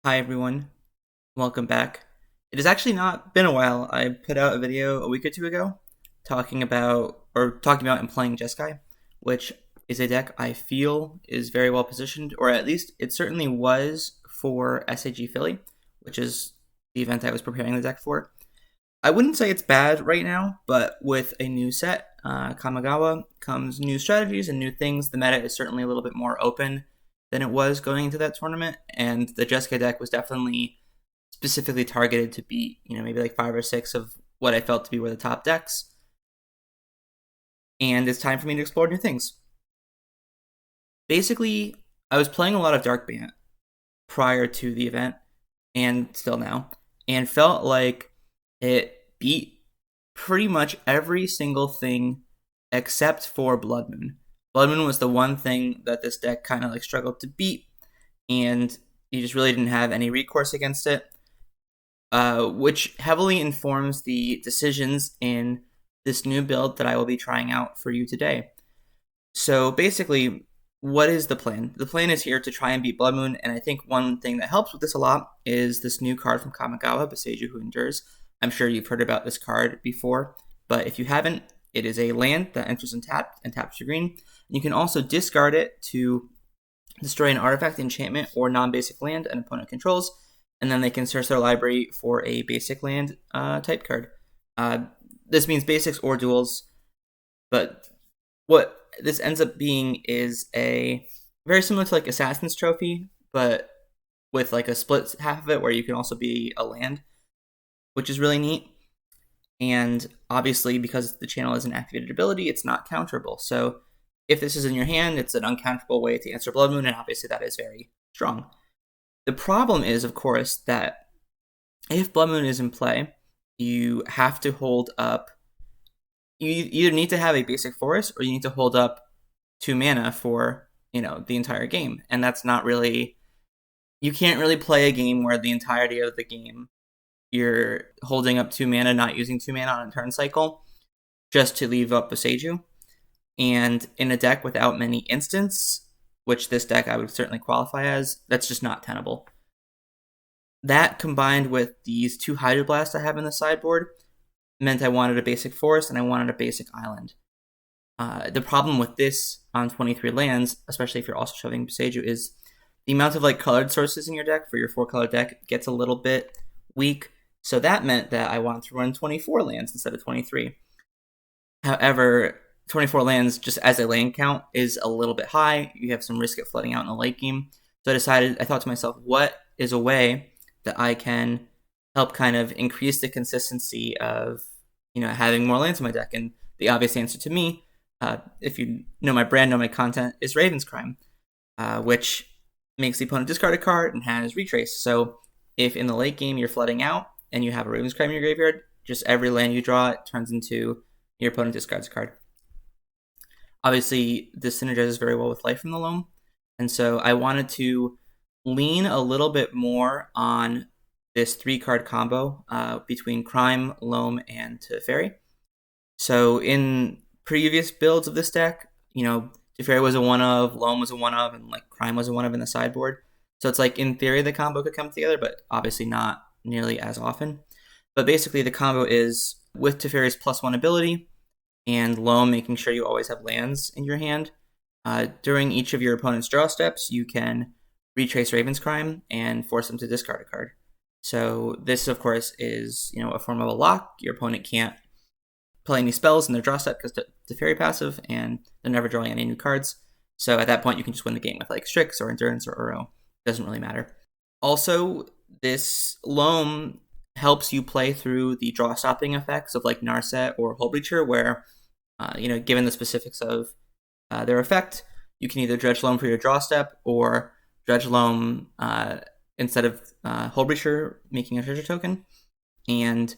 Hi everyone, welcome back. It has actually not been a while. I put out a video a week or two ago talking about and playing Jeskai, which is a deck I feel is very well positioned, or at least it certainly was for SAG Philly, which is the event I was preparing the deck for. I wouldn't say it's bad right now, but with a new set, Kamigawa, comes new strategies and new things. The meta is certainly a little bit more open than it was going into that tournament, and the Jeskai deck was definitely specifically targeted to beat, maybe like 5 or 6 of what I felt to be were the top decks. And it's time for me to explore new things. Basically, I was playing a lot of Dark Bant prior to the event, and still now, and felt like it beat pretty much every single thing except for Blood Moon. Blood Moon was the one thing that this deck kind of like struggled to beat, and you just really didn't have any recourse against it, which heavily informs the decisions in this new build that I will be trying out for you today. So basically, what is the plan? The plan is here to try and beat Blood Moon, and I think one thing that helps with this a lot is this new card from Kamigawa, Boseiju Who Endures. I'm sure you've heard about this card before, but if you haven't, it is a land that enters untapped and taps your green. You can also discard it to destroy an artifact, enchantment, or non-basic land an opponent controls, and then they can search their library for a basic land type card. This means basics or duals, but what this ends up being is a very similar to like Assassin's Trophy, but with like a split half of it where you can also be a land, which is really neat. And obviously, because the channel is an activated ability, it's not counterable. So if this is in your hand, it's an uncounterable way to answer Blood Moon, and obviously that is very strong. The problem is, of course, that if Blood Moon is in play, you have to hold up. You either need to have a basic forest, or you need to hold up 2 mana for the entire game, and that's not really. You can't really play a game where the entirety of the game you're holding up 2 mana, not using 2 mana on a turn cycle, just to leave up Boseiju. And in a deck without many instants, which this deck I would certainly qualify as, that's just not tenable. That combined with these 2 Hydroblasts I have in the sideboard meant I wanted a basic forest and I wanted a basic island. The problem with this on 23 lands, especially if you're also shoving Boseiju, is the amount of colored sources in your deck for your 4-color deck gets a little bit weak. So that meant that I wanted to run 24 lands instead of 23. However, 24 lands just as a land count is a little bit high. You have some risk of flooding out in the late game. So I thought to myself, what is a way that I can help kind of increase the consistency of, having more lands in my deck? And the obvious answer to me, if you know my brand, know my content, is Raven's Crime, which makes the opponent discard a card and has retrace. So if in the late game you're flooding out and you have a Raven's Crime in your graveyard, just every land you draw, it turns into your opponent discards a card. Obviously, this synergizes very well with Life from the Loam, and so I wanted to lean a little bit more on this 3-card combo between Crime, Loam, and Teferi. So in previous builds of this deck, Teferi was a 1-of, Loam was a 1-of, and Crime was a 1-of in the sideboard. So it's in theory the combo could come together, but obviously not nearly as often. But basically the combo is with Teferi's +1 ability and Loam making sure you always have lands in your hand. During each of your opponent's draw steps, you can retrace Raven's Crime and force them to discard a card. So this, of course, is a form of a lock. Your opponent can't play any spells in their draw step because Teferi passive, and they're never drawing any new cards. So at that point, you can just win the game with Strix or Endurance or Uro. Doesn't really matter. Also, this Loam helps you play through the draw stopping effects of Narset or Hullbreacher, where given the specifics of their effect, you can either dredge Loam for your draw step or dredge Loam instead of Hullbreacher making a treasure token, and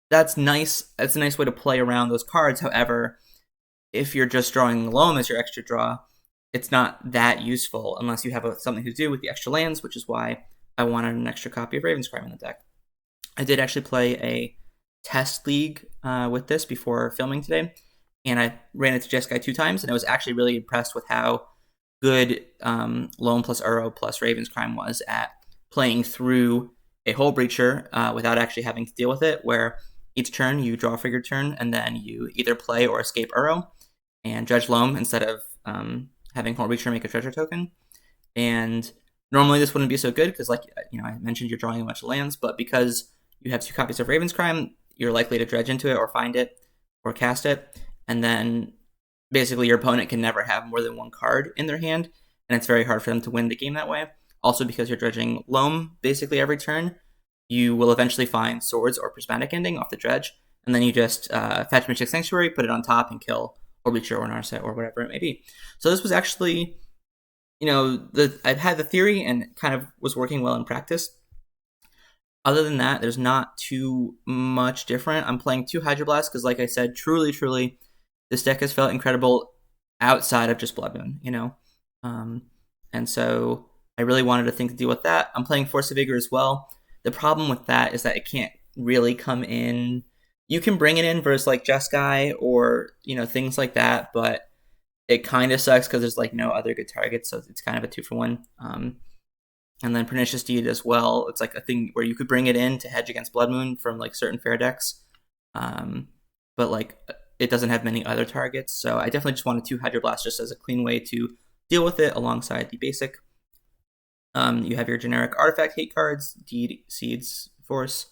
that's nice. That's a nice way to play around those cards. However, if you're just drawing Loam as your extra draw, it's not that useful unless you have something to do with the extra lands, which is why I wanted an extra copy of Raven's Crime in the deck. I did actually play a test league with this before filming today, and I ran it to Jeskai 2 times, and I was actually really impressed with how good Loam plus Uro plus Raven's Crime was at playing through a Hull Breacher without actually having to deal with it, where each turn you draw for your turn, and then you either play or escape Uro and dredge Loam instead of having Hull Breacher make a treasure token. And normally this wouldn't be so good because, like I mentioned, you're drawing a bunch of lands, but because you have 2 copies of Raven's Crime, you're likely to dredge into it or find it or cast it, and then basically your opponent can never have more than 1 card in their hand, and it's very hard for them to win the game that way. Also, because you're dredging Loam basically every turn, you will eventually find Swords or Prismatic Ending off the dredge, and then you just fetch Mystic Sanctuary, put it on top, and kill Orbiter or Narset or whatever it may be. So this was actually, I've had the theory and kind of was working well in practice. Other than that, there's not too much different. I'm playing 2 Hydroblasts because, like I said, truly, this deck has felt incredible outside of just Blood Moon, and so I really wanted a thing to deal with that. I'm playing Force of Vigor as well. The problem with that is that it can't really come in. You can bring it in versus like Jeskai or things like that, but it kind of sucks because there's like no other good targets, so it's kind of a 2-for-1. And then Pernicious Deed as well. It's like a thing where you could bring it in to hedge against Blood Moon from like certain fair decks, but like it doesn't have many other targets. So I definitely just wanted 2 Hydroblast just as a clean way to deal with it alongside the basic. You have your generic artifact hate cards, Deed, Seeds, Force,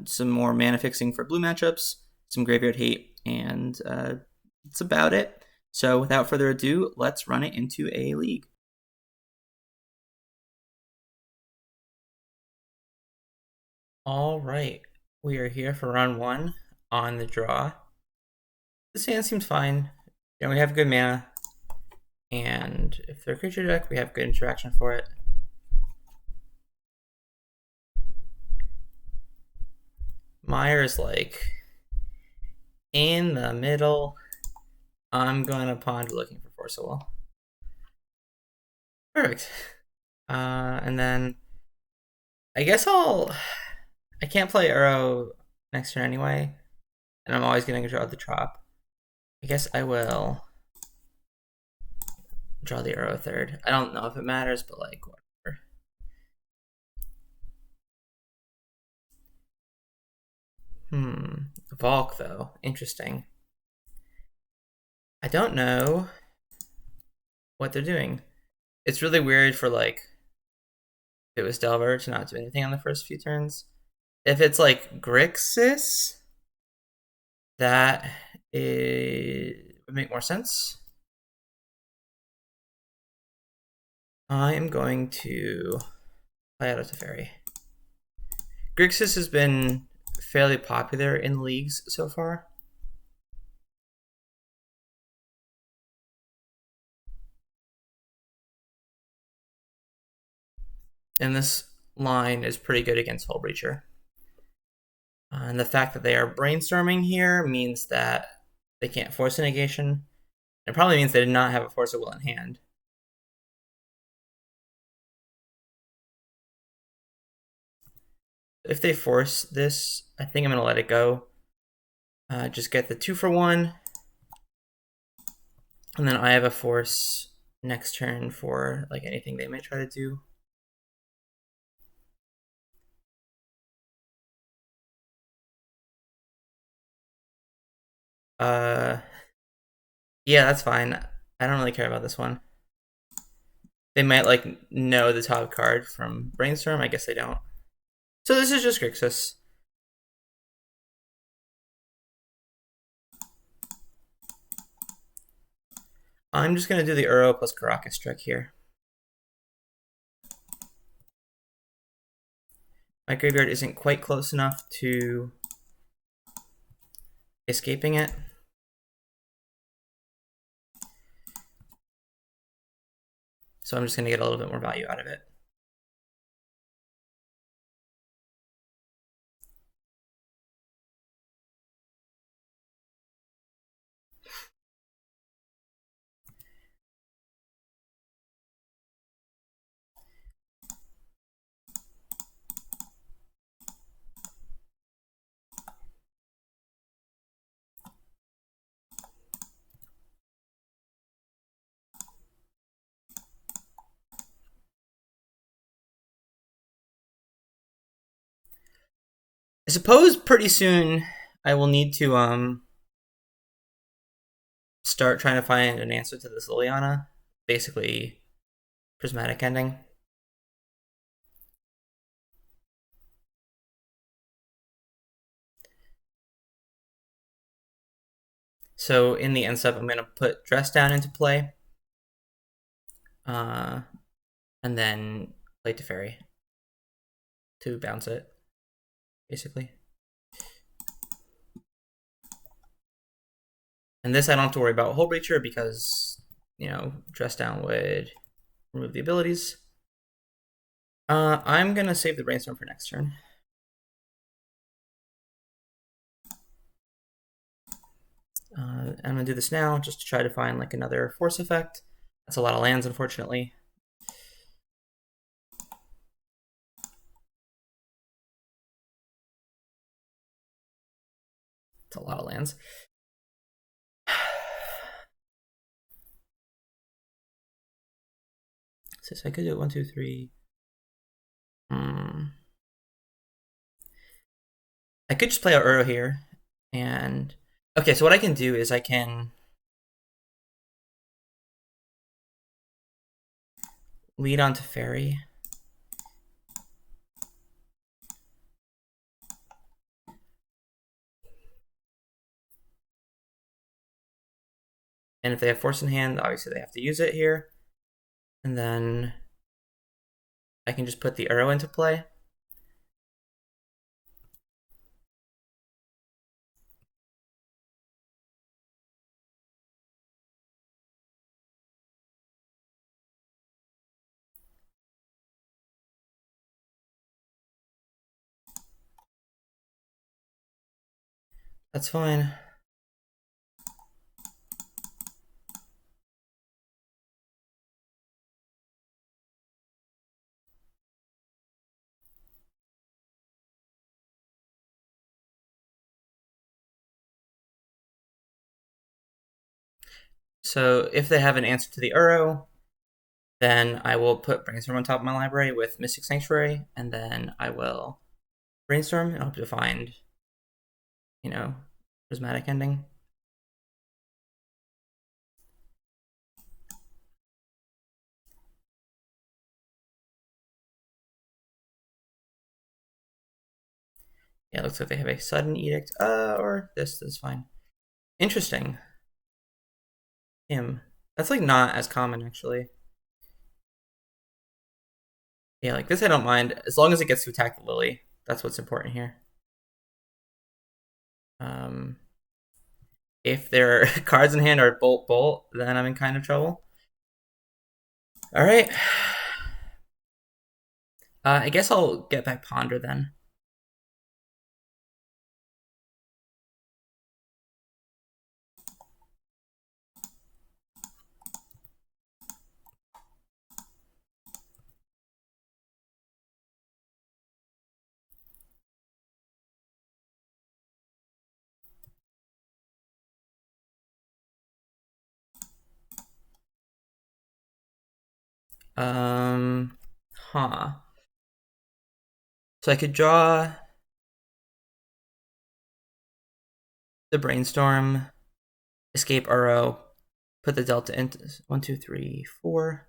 some more mana fixing for blue matchups, some graveyard hate, and that's about it. So without further ado, let's run it into a league. All right, we are here for round 1 on the draw. This hand seems fine. We have good mana, and if they're a creature deck, we have good interaction for it. Meyer's like in the middle. I'm going to pond looking for Force of Will. Perfect. And then I guess I can't play Uro next turn anyway, and I'm always going to draw the Trop. I guess I will draw the Uro 3rd. I don't know if it matters, but like whatever. Valk though, interesting. I don't know what they're doing. It's really weird for like if it was Delver to not do anything on the first few turns. If it's like Grixis, that would make more sense. I am going to play out of Teferi. Grixis has been fairly popular in leagues so far. And this line is pretty good against Hull Breacher. And the fact that they are brainstorming here means that they can't force a negation. It probably means they did not have a Force of Will in hand. If they force this, I think I'm going to let it go. Just get the 2-for-1. And then I have a force next turn for like anything they may try to do. Yeah, that's fine. I don't really care about this one. They might like know the top card from Brainstorm. I guess they don't. So this is just Grixis. I'm just going to do the Uro plus Karakas trick here. My graveyard isn't quite close enough to escaping it. So I'm just going to get a little bit more value out of it. I suppose pretty soon I will need to start trying to find an answer to this Liliana. Basically, Prismatic Ending. So in the end step, I'm going to put Dress Down into play. And then play Teferi to bounce it, basically. And this I don't have to worry about Hull Breacher because, you know, Dress Down would remove the abilities. I'm going to save the Brainstorm for next turn. I'm going to do this now just to try to find like another force effect. That's a lot of lands, unfortunately. It's a lot of lands. So I could do it 1, 2, 3. I could just play out Uro here. And okay, so what I can do is I can lead on Teferi. And if they have Force in hand, obviously they have to use it here. And then I can just put the Uro into play. That's fine. So if they have an answer to the Uro, then I will put Brainstorm on top of my library with Mystic Sanctuary, and then I will Brainstorm and hope to find, you know, Prismatic Ending. Yeah, it looks like they have a Sudden Edict, or this is fine. Interesting. Him. That's like not as common, actually. Yeah, like this I don't mind, as long as it gets to attack the Lily. That's what's important here. If their cards in hand are Bolt Bolt, then I'm in kind of trouble. All right. I guess I'll get back Ponder then. Huh. So I could draw the Brainstorm, escape Uro, put the Delta into 1, 2, 3, 4.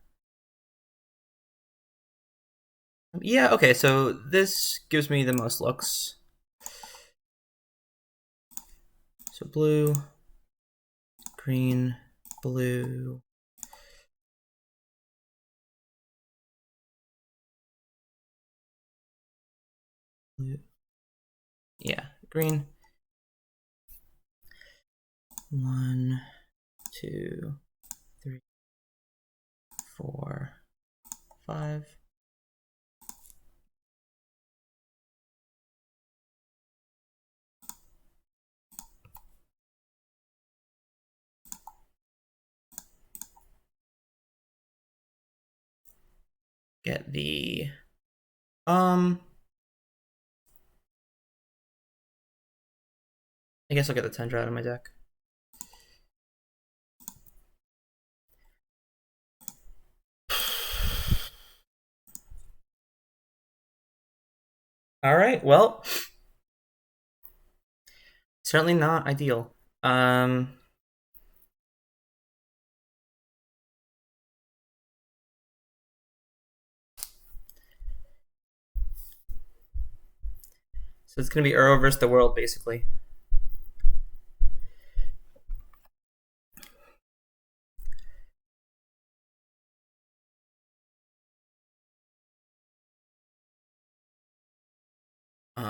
Yeah, okay, so this gives me the most looks. So blue, green, blue. Blue. Yeah, green. 1, 2, 3, 4, 5. Get the I guess I'll get the Tundra out of my deck. All right, well, Certainly not ideal. So it's gonna be Uro versus the world, basically.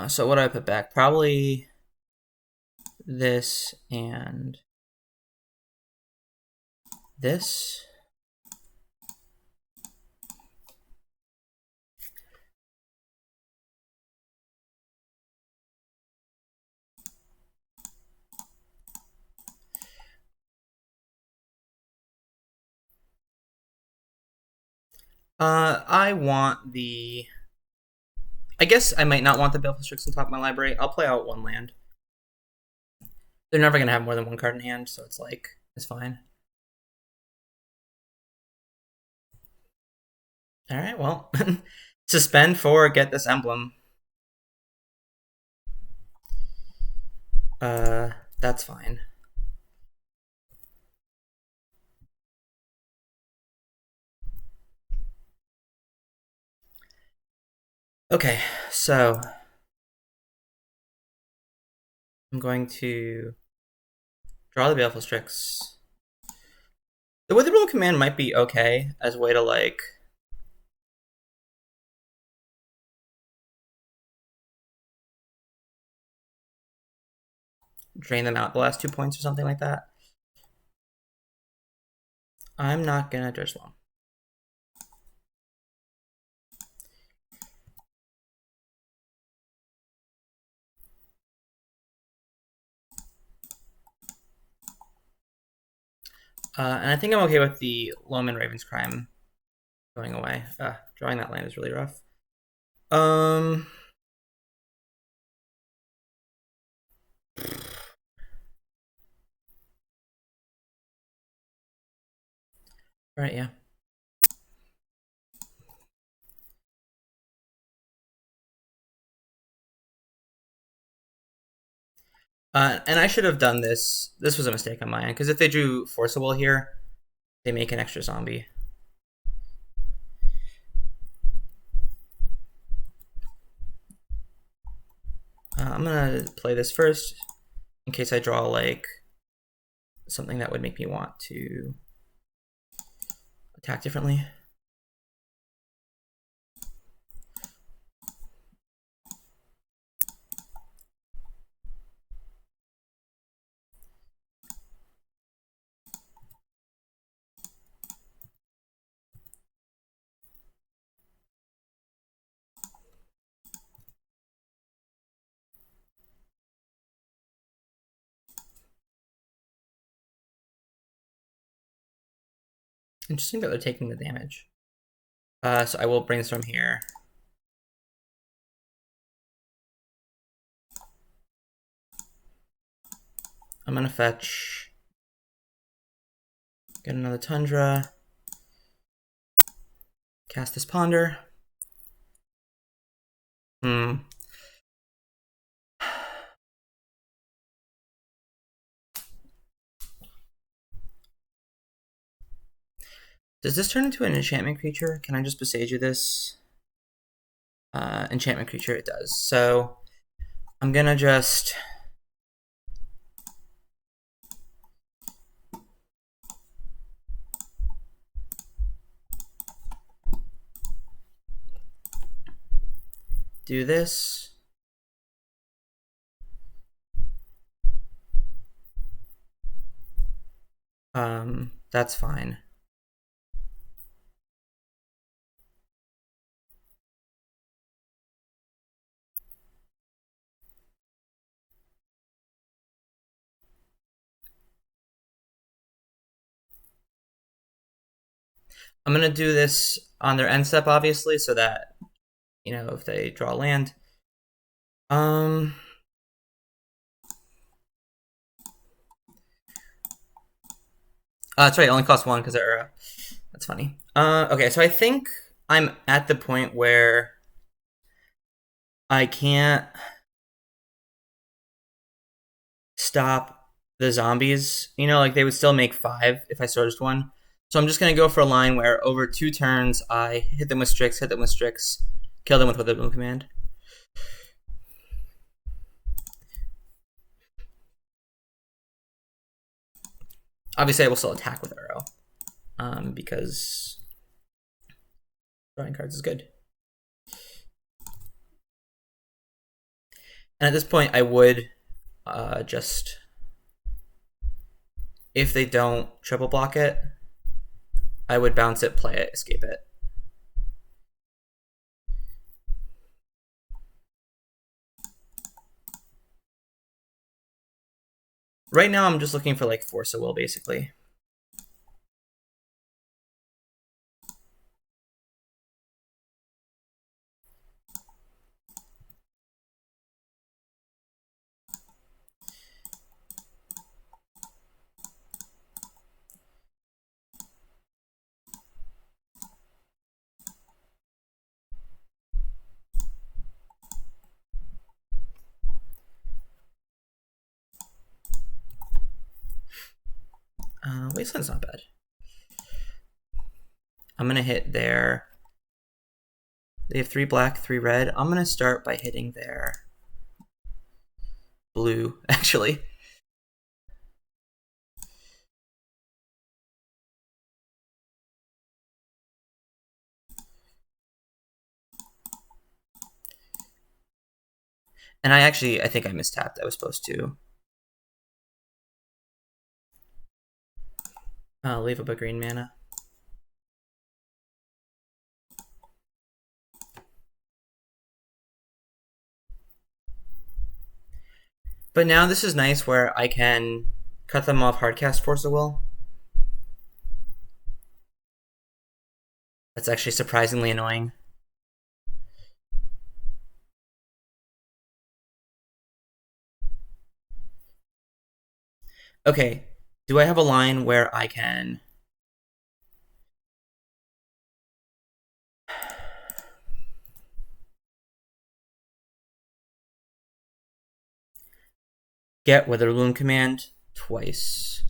So what do I put back? Probably this and this. I want the... I guess I might not want the Baleful Strix on top of my library. I'll play out one land. They're never going to have more than one card in hand, so it's like, it's fine. Alright, well, suspend for get this emblem. That's fine. Okay, so I'm going to draw the Baleful Strix. The Witherbloom Command might be okay as a way to like drain them out the last 2 points or something like that. I'm not gonna dredge Loam. And I think I'm okay with the Loam and Raven's Crime going away. Drawing that land is really rough. Right, yeah. And I should have done this. This was a mistake on my end, because if they drew Force of Will here, they make an extra zombie. I'm gonna play this first, in case I draw like something that would make me want to attack differently. Interesting that they're taking the damage. So I will Brainstorm here. I'm gonna fetch. Get another Tundra. Cast this Ponder. Does this turn into an enchantment creature? Can I just Boseiju this? Enchantment creature, it does. So I'm gonna just do this. That's fine. I'm gonna do this on their end step, obviously, so that, you know, if they draw land. That's right, it only costs one because they're that's funny. Okay, so I think I'm at the point where I can't stop the zombies. You know, like they would still make 5 if I Swordest one. So I'm just gonna go for a line where over 2 turns I hit them with Strix, kill them with Witherbloom Command. Obviously, I will still attack with Arrow, because drawing cards is good. And at this point, I would just, if they don't triple block it, I would bounce it, play it, escape it. Right now, I'm just looking for like Force of Will, basically. Wasteland's not bad. I'm gonna hit their. They have 3 black, 3 red. I'm gonna start by hitting their blue, actually. And I think I mistapped. I was supposed to leave up a green mana. But now this is nice where I can cut them off hardcast Force of Will. That's actually surprisingly annoying. Okay, do I have a line where I can get Witherbloom Command twice?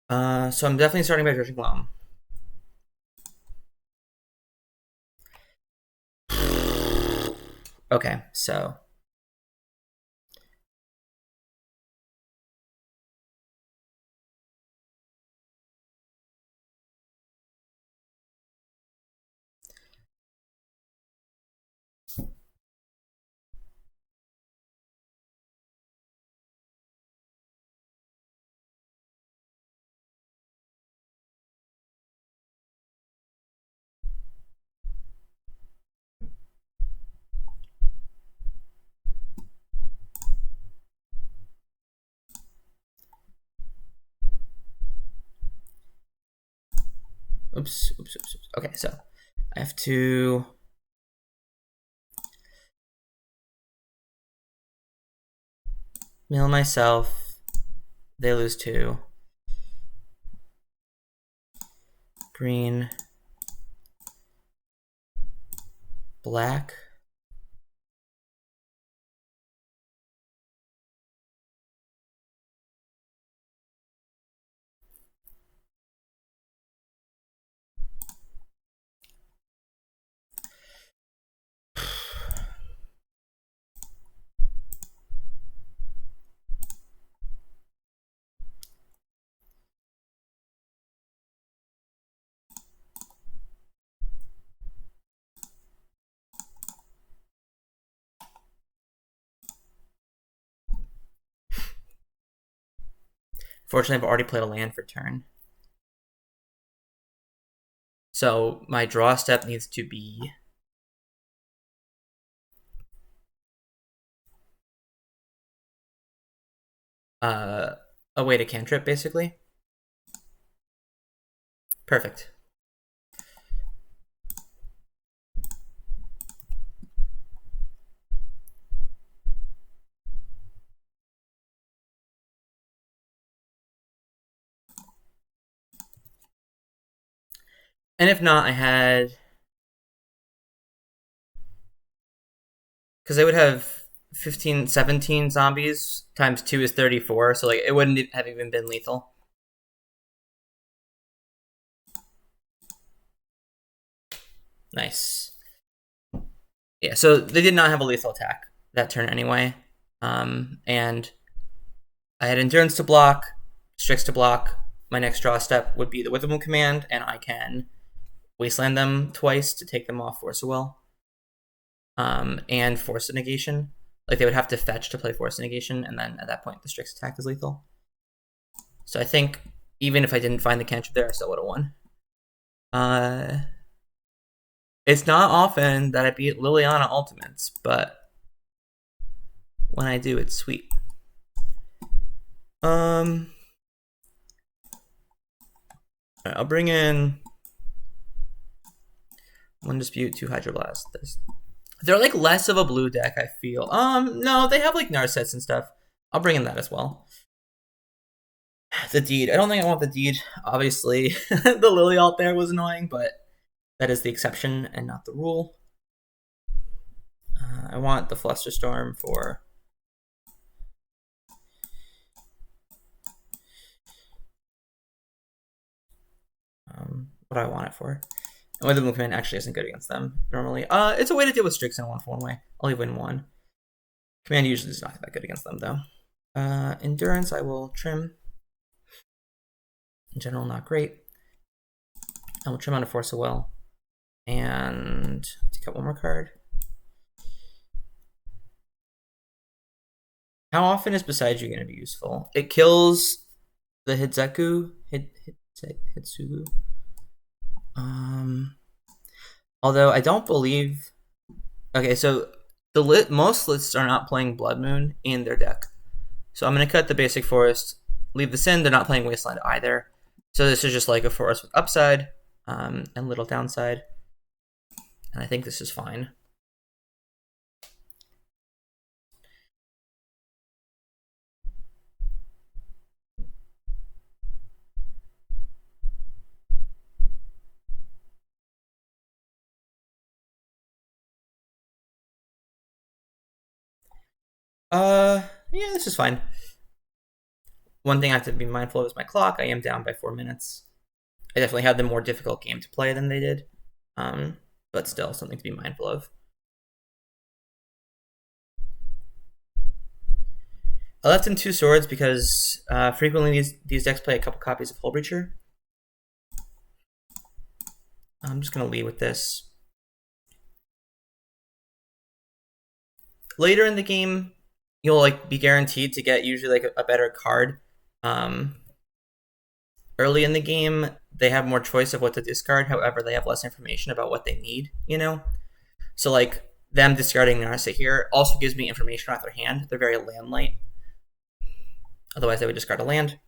So I'm definitely starting by dredging Loam. Okay, so oops. Okay, so I have to mill myself. They lose 2. Green, black. Fortunately, I've already played a land for turn. So my draw step needs to be a way to cantrip, basically. Perfect. And if not, I had because they would have 15, 17 zombies times 2 is 34, so like it wouldn't have even been lethal. Nice. Yeah, so they did not have a lethal attack that turn anyway. And I had Endurance to block, Strix to block. My next draw step would be the Witherbloom Command, and I can Wasteland them twice to take them off Force of Will. And Force of Negation. Like, they would have to fetch to play Force of Negation, and then at that point, the Strix attack is lethal. So I think, even if I didn't find the cantrip there, I still would have won. It's not often that I beat Liliana Ultimates, but when I do, it's sweet. I'll bring in 1 Dispute, 2 Hydroblast. They're like less of a blue deck, I feel. No, they have like Narsets and stuff. I'll bring in that as well. The Deed. I don't think I want the Deed. Obviously, the Lily alt there was annoying, but that is the exception and not the rule. I want the Flusterstorm for... what do I want it for? And Witherbloom Command actually isn't good against them normally. It's a way to deal with Strix in a 1-for-1 way. I'll leave win 1. Command usually is not that good against them, though. Endurance, I will trim. In general, not great. I will trim on a Force of Will. And take out 1 more card. How often is Boseiju going to be useful? It kills the Hitsugu. Hitsugu. Although I don't believe... Okay, so the most lists are not playing Blood Moon in their deck. So I'm going to cut the basic forest, leave this in. They're not playing Wasteland either. So this is just like a forest with upside and little downside. And I think this is fine. Yeah, this is fine. One thing I have to be mindful of is my clock. I am down by 4 minutes. I definitely had the more difficult game to play than they did. But still, something to be mindful of. I left in 2 swords because frequently these decks play a couple copies of Hullbreacher. I'm just going to lead with this. Later in the game, you'll like be guaranteed to get usually like a better card. Early in the game, they have more choice of what to discard. However, they have less information about what they need, you know? So like them discarding Narset here also gives me information about their hand. They're very land light. Otherwise, they would discard a land.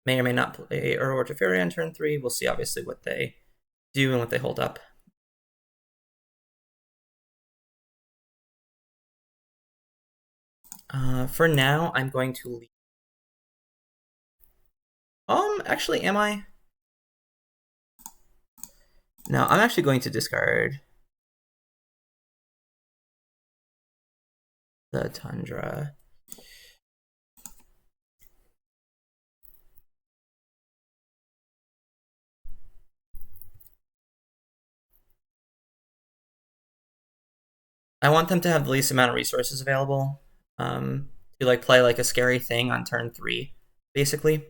May or may not play Ur or Teferi on turn 3. We'll see, obviously, what they do and what they hold up. For now, I'm going to leave. Actually, am I? No, I'm actually going to discard the Tundra. I want them to have the least amount of resources available to like play like a scary thing on turn 3, basically.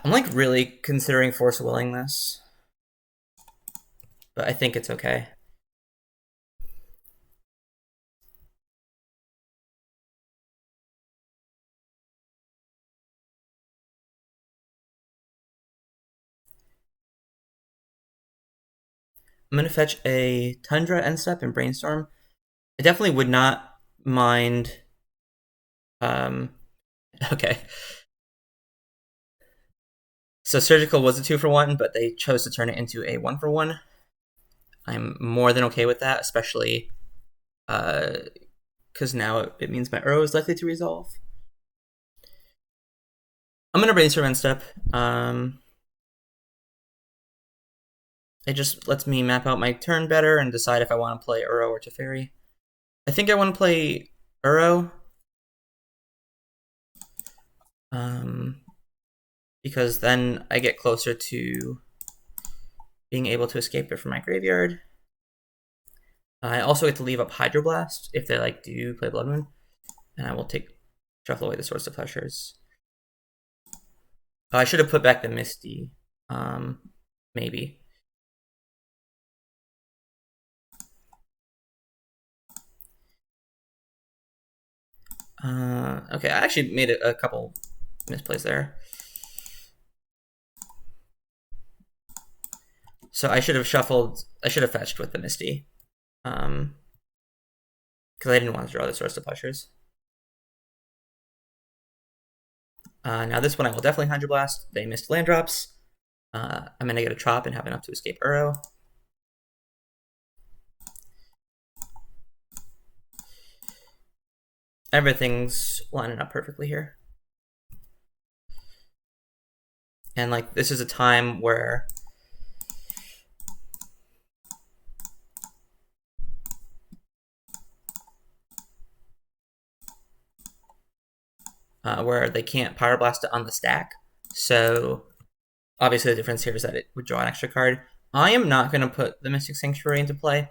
I'm like really considering Force of Willing this, but I think it's okay. I'm going to fetch a Tundra end step and Brainstorm. I definitely would not mind... okay. So Surgical was a 2-for-1, but they chose to turn it into a 1-for-1. I'm more than okay with that, especially because now it means my Uro is likely to resolve. I'm going to Brainstorm end step. It just lets me map out my turn better and decide if I want to play Uro or Teferi. I think I want to play Uro. Because then I get closer to being able to escape it from my graveyard. I also get to leave up Hydroblast if they do play Blood Moon, and I will shuffle away the Source of Plowshares. I should have put back the Misty, maybe. Okay, I actually made a couple misplays there. So I should have fetched with the Misty. Because I didn't want to draw the Source of Plowshares. Now this one I will definitely Hydroblast. They missed land drops. I'm going to get a Chop and have enough to escape Uro. Everything's lining up perfectly here. And this is a time where they can't Pyroblast it on the stack. So obviously the difference here is that it would draw an extra card. I am not going to put the Mystic Sanctuary into play.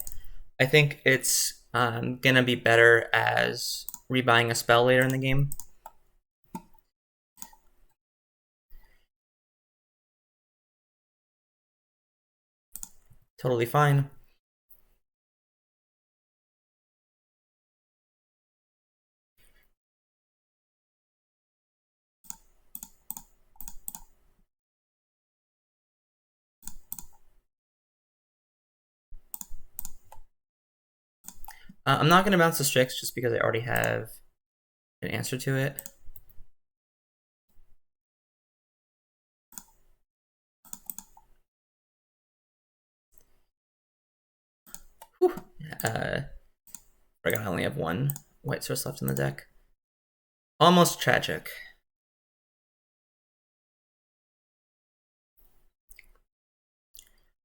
I think it's going to be better as rebuying a spell later in the game. Totally fine. I'm not going to bounce the Strix just because I already have an answer to it. Forgot I only have one white source left in the deck. Almost tragic.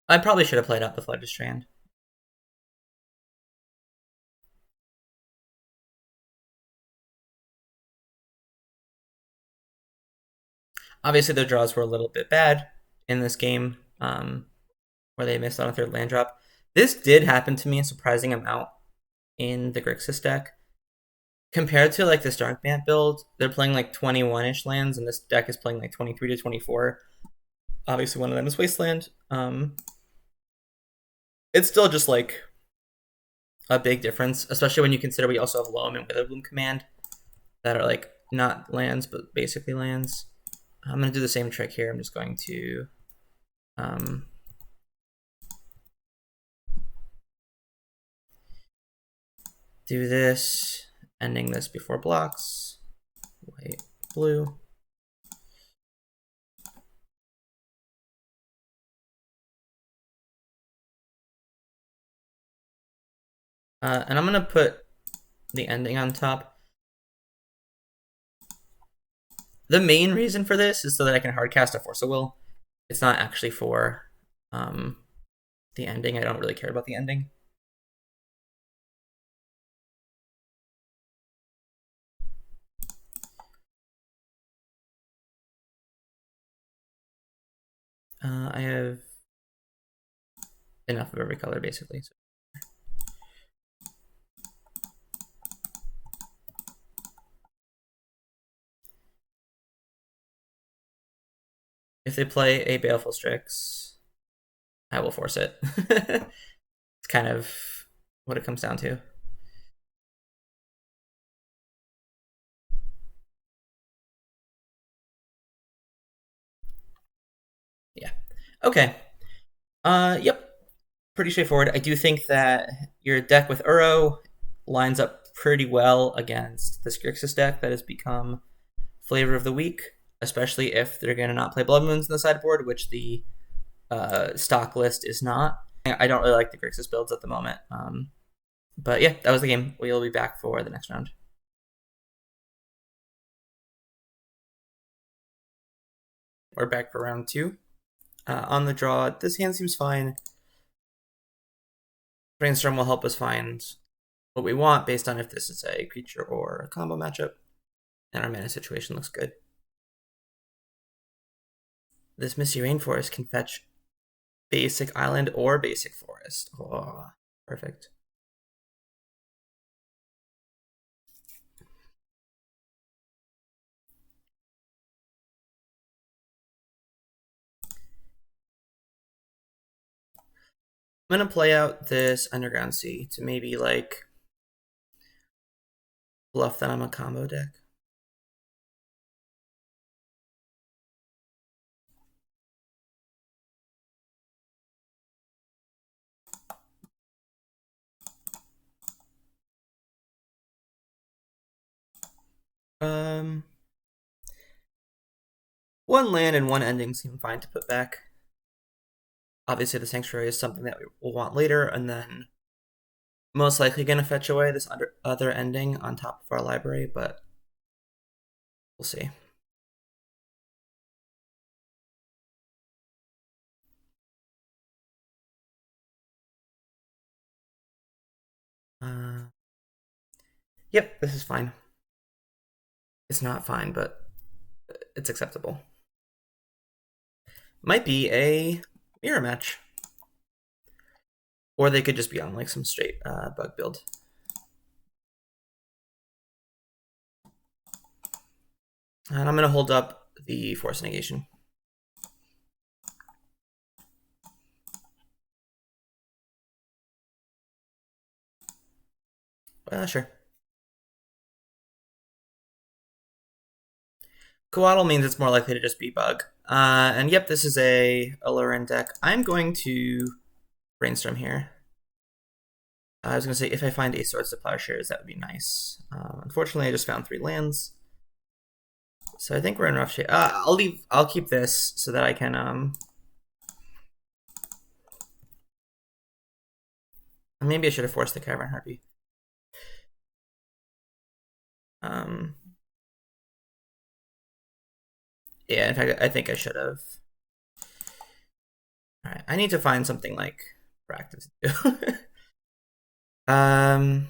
I probably should have played out the Flooded Strand. Obviously, their draws were a little bit bad in this game, where they missed on a third land drop. This did happen to me a surprising amount in the Grixis deck. Compared to this Dark Bant build, they're playing 21-ish lands, and this deck is playing 23 to 24. Obviously, one of them is Wasteland. It's still just a big difference, especially when you consider we also have Loam and Witherbloom Command that are not lands, but basically lands. I'm going to do the same trick here. I'm just going to do this, ending this before blocks. White, blue. And I'm going to put the ending on top. The main reason for this is so that I can hardcast a Force of Will. It's not actually for the ending. I don't really care about the ending. I have enough of every color, basically. So. If they play a Baleful Strix, I will force it. It's kind of what it comes down to. Yeah. Okay. Yep. Pretty straightforward. I do think that your deck with Uro lines up pretty well against this Grixis deck that has become flavor of the week, especially if they're going to not play Blood Moons in the sideboard, which the stock list is not. I don't really like the Grixis builds at the moment. But yeah, that was the game. We'll be back for the next round. We're back for round 2. On the draw, this hand seems fine. Brainstorm will help us find what we want based on if this is a creature or a combo matchup. And our mana situation looks good. This Misty Rainforest can fetch basic island or basic forest. Oh, perfect. I'm going to play out this Underground Sea to maybe like bluff that I'm a combo deck. One land and one ending seem fine to put back. Obviously, the Sanctuary is something that we will want later, and then most likely going to fetch away this other ending on top of our library, but we'll see. Yep, this is fine. It's not fine, but it's acceptable. Might be a mirror match. Or they could just be on like some straight bug build. And I'm going to hold up the Force of Negation. Sure. Coatl means it's more likely to just be bug. And yep, this is a Aloran deck. I'm going to Brainstorm here. I was going to say, if I find a Swords to Plowshares, that would be nice. Unfortunately, I just found 3 lands. So I think we're in rough shape. I'll keep this so that I can maybe I should have forced the Cavern Harpy. Yeah, in fact, I think I should have. All right, I need to find something like practice to do.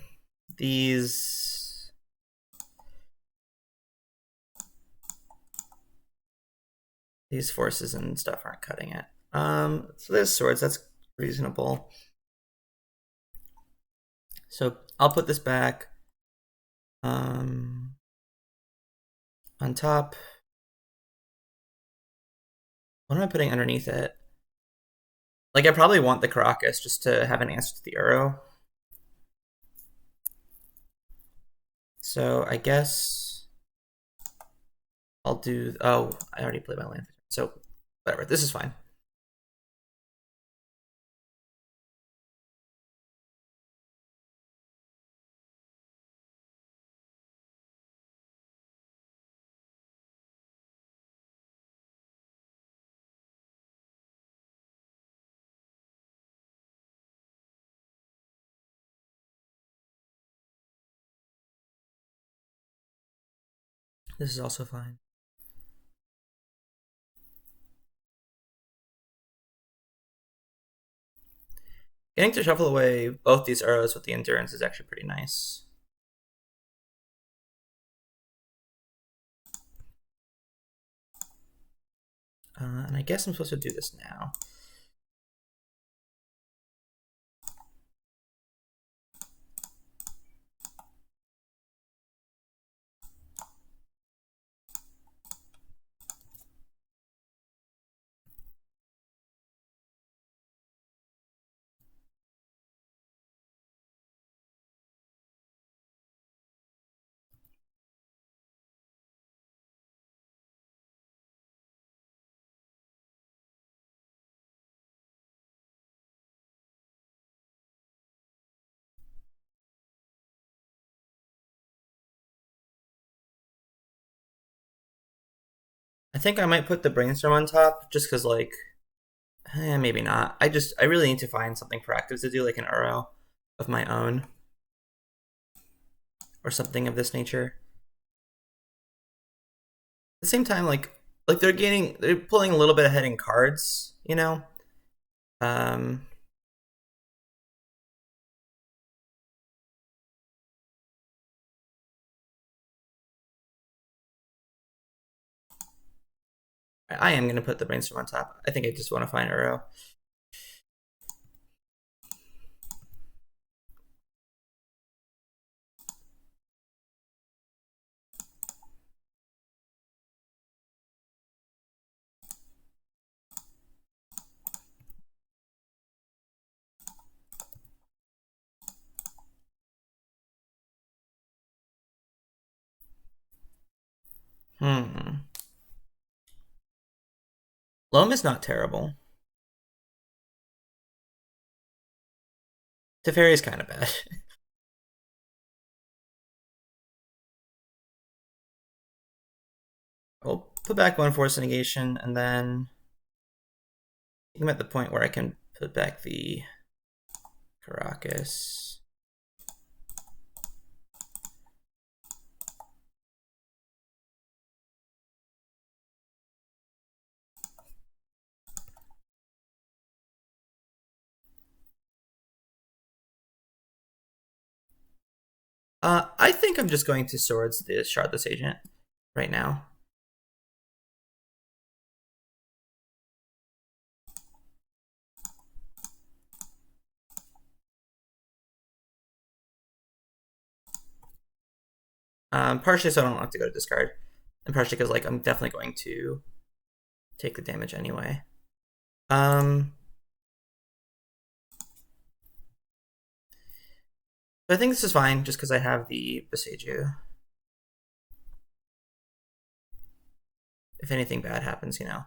These forces and stuff aren't cutting it. So there's swords. That's reasonable. So I'll put this back. On top. What am I putting underneath it? Like, I probably want the Karakas just to have an answer to the arrow. So I guess I'll do. Oh, I already played my land. So whatever. This is fine. This is also fine. Getting to shuffle away both these arrows with the endurance is actually pretty nice. And I guess I'm supposed to do this now. I think I might put the Brainstorm on top just because, like, maybe not. I really need to find something proactive to do, like an Uro of my own or something of this nature. At the same time, like they're pulling a little bit ahead in cards, you know. Um, I am gonna put the Brainstorm on top. I think I just want to find Uro. Hmm. Loam is not terrible. Teferi is kind of bad. I'll put back one Force of Negation, and then I'm at the point where I can put back the Karakas. I think I'm just going to Swords the Shardless Agent right now. Partially so I don't have to go to discard, and partially because like I'm definitely going to take the damage anyway. I think this is fine just because I have the Boseiju. If anything bad happens, you know.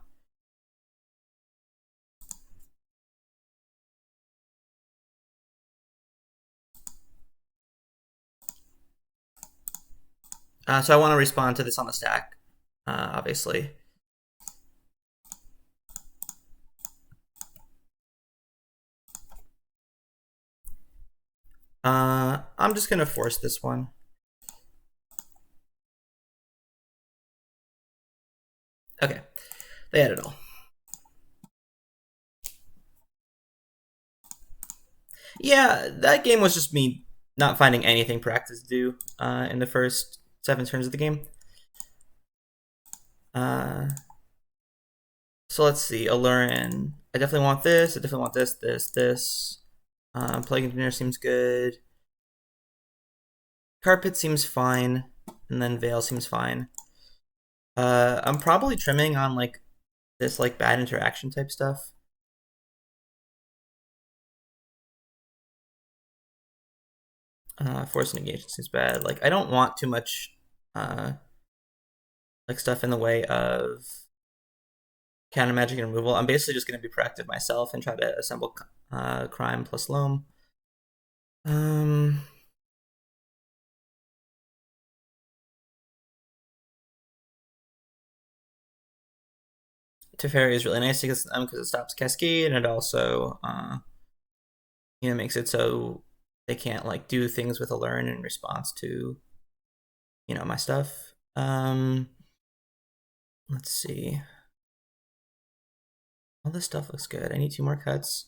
So I want to respond to this on the stack, obviously. I'm just gonna force this one. Okay, they had it all. Yeah, that game was just me not finding anything practice to do in the first 7 turns of the game. So let's see, Allurin. I definitely want this. I definitely want this. Plague Engineer seems good. Carpet seems fine, and then Veil seems fine. I'm probably trimming on like this like bad interaction type stuff. Force of Negation seems bad. Like I don't want too much like stuff in the way of counter magic and removal. I'm basically just going to be proactive myself and try to assemble crime plus loam. Teferi is really nice because it stops Cascade and it also makes it so they can't like do things with a learn in response to my stuff. Let's see. All this stuff looks good. I need 2 more cuts.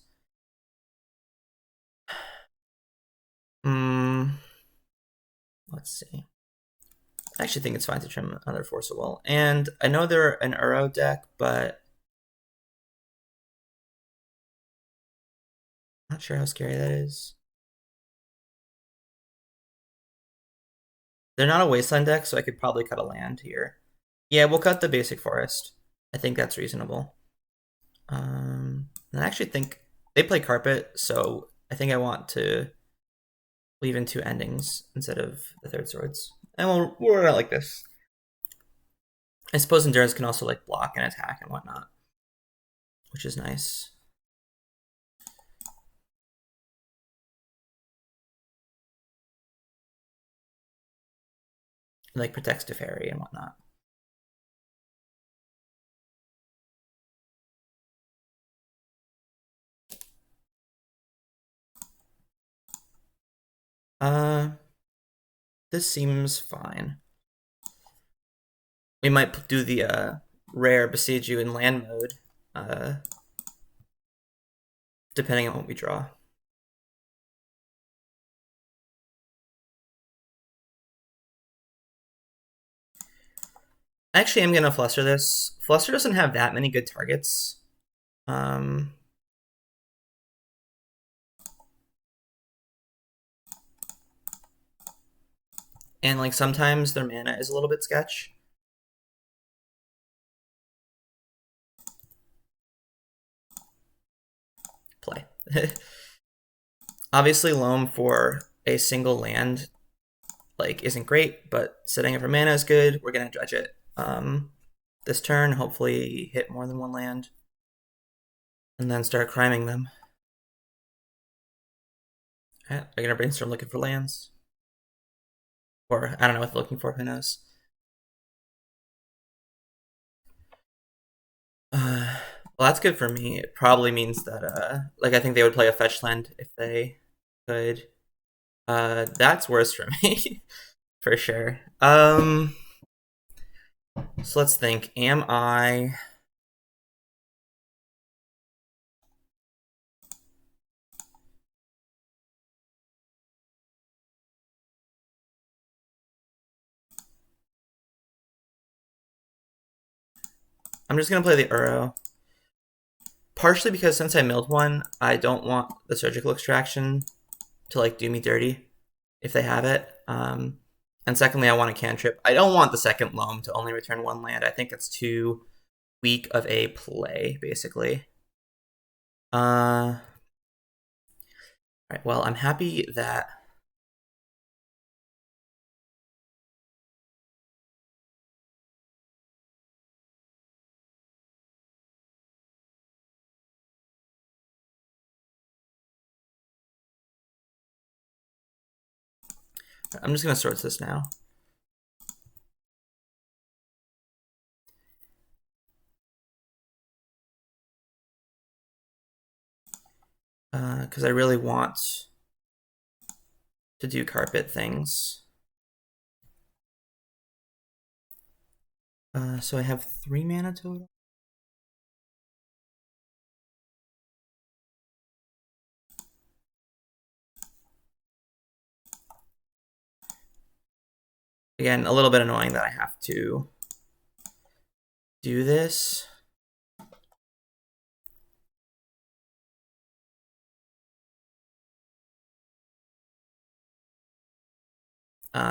Let's see. I actually think it's fine to trim another Force of Will. And I know they're an Uro deck, but not sure how scary that is. They're not a Wasteland deck, so I could probably cut a land here. Yeah, we'll cut the basic forest. I think that's reasonable. And I actually think they play Carpet, so I think I want to leave in 2 endings instead of the 3rd Swords. And we'll run it like this. I suppose Endurance can also like block and attack and whatnot, which is nice. Like protects Teferi and whatnot. Uh, this seems fine. We might do the rare Boseiju in land mode, depending on what we draw. Actually, I'm gonna Fluster this. Fluster doesn't have that many good targets. And like sometimes their mana is a little bit sketch. Play. Obviously, Loam for a single land like isn't great, but setting up for mana is good. We're gonna dredge it this turn. Hopefully, hit more than one land, and then start criming them. I'm gonna brainstorm looking for lands, or I don't know what they're looking for. Who knows? Well, that's good for me. It probably means that like I think they would play a fetch land if they could. That's worse for me. For sure. So let's think. Am I? I'm just gonna play the Uro. Partially because since I milled one, I don't want the surgical extraction to like do me dirty if they have it. And secondly, I want a cantrip. I don't want the second Loam to only return one land. I think it's too weak of a play, basically. Alright, well, I'm happy that I'm just gonna sort this now. Because I really want to do carpet things. So I have 3 mana total. Again, a little bit annoying that I have to do this.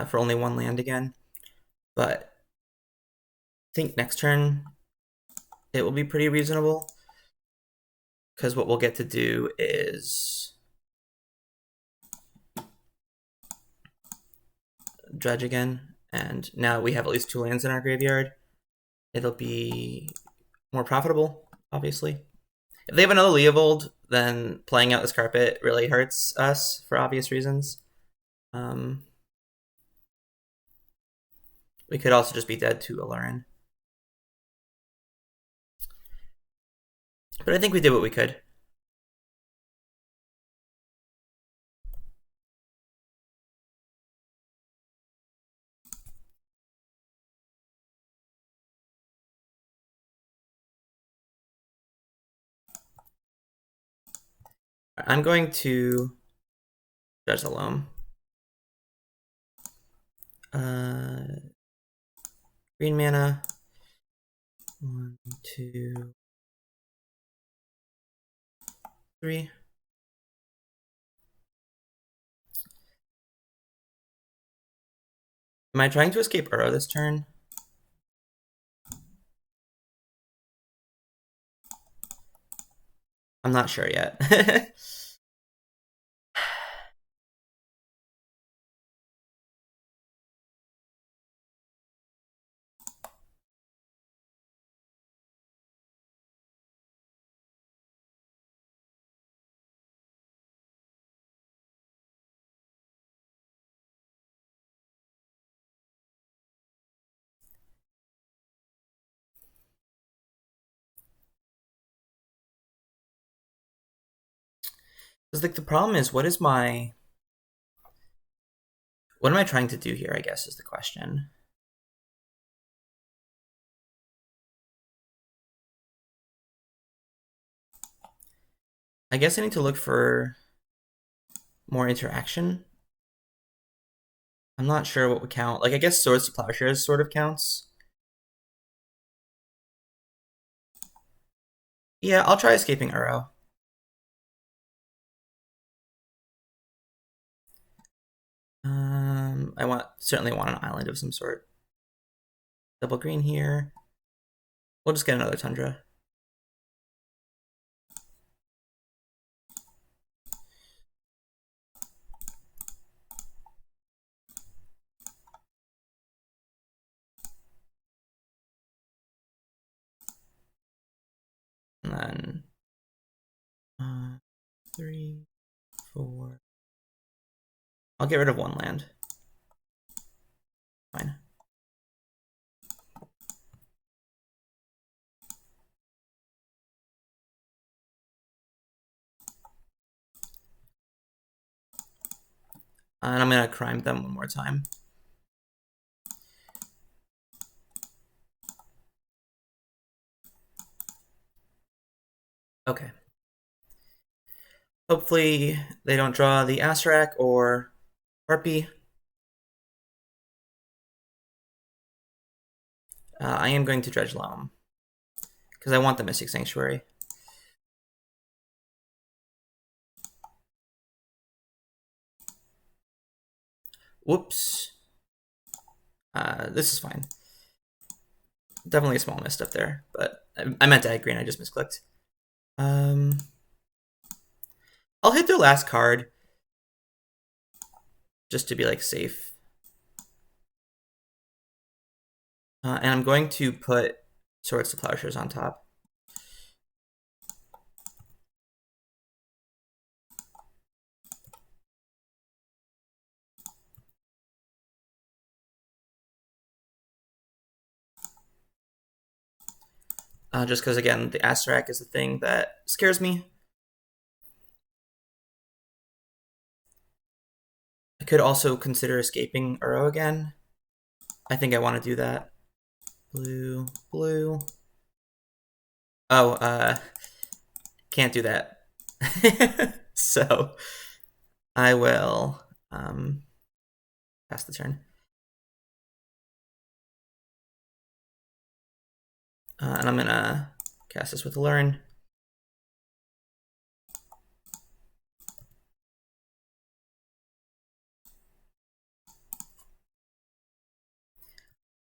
For only 1 land again. But I think next turn it will be pretty reasonable. Because what we'll get to do is dredge again. And now we have at least 2 lands in our graveyard. It'll be more profitable, obviously. If they have another Leovold, then playing out this carpet really hurts us for obvious reasons. We could also just be dead to Alurin. But I think we did what we could. I'm going to judge the Loam. Green mana. 1, 2, 3. Am I trying to escape Uro this turn? I'm not sure yet. Because like the problem is, what is my What am I trying to do here, I guess, is the question. I guess I need to look for more interaction. I'm not sure what would count. Like, I guess Swords to Plowshares sort of counts. Yeah, I'll try Escaping Uro. I certainly want an island of some sort. Double green here. We'll just get another Tundra. And then 3, 4. I'll get rid of one land. Fine. And I'm gonna crime them one more time. Okay. Hopefully they don't draw the Azrak or Harpy. I am going to dredge Loam because I want the Mystic Sanctuary. Whoops. This is fine. Definitely a small miss up there, but I meant to add green. I just misclicked. I'll hit their last card just to be like safe. And I'm going to put Swords to Plowshares on top. Just because, again, the Azrak is the thing that scares me. I could also consider escaping Uro again. I think I want to do that. Blue, blue. Oh, can't do that. So I will pass the turn. And I'm gonna cast this with Learn.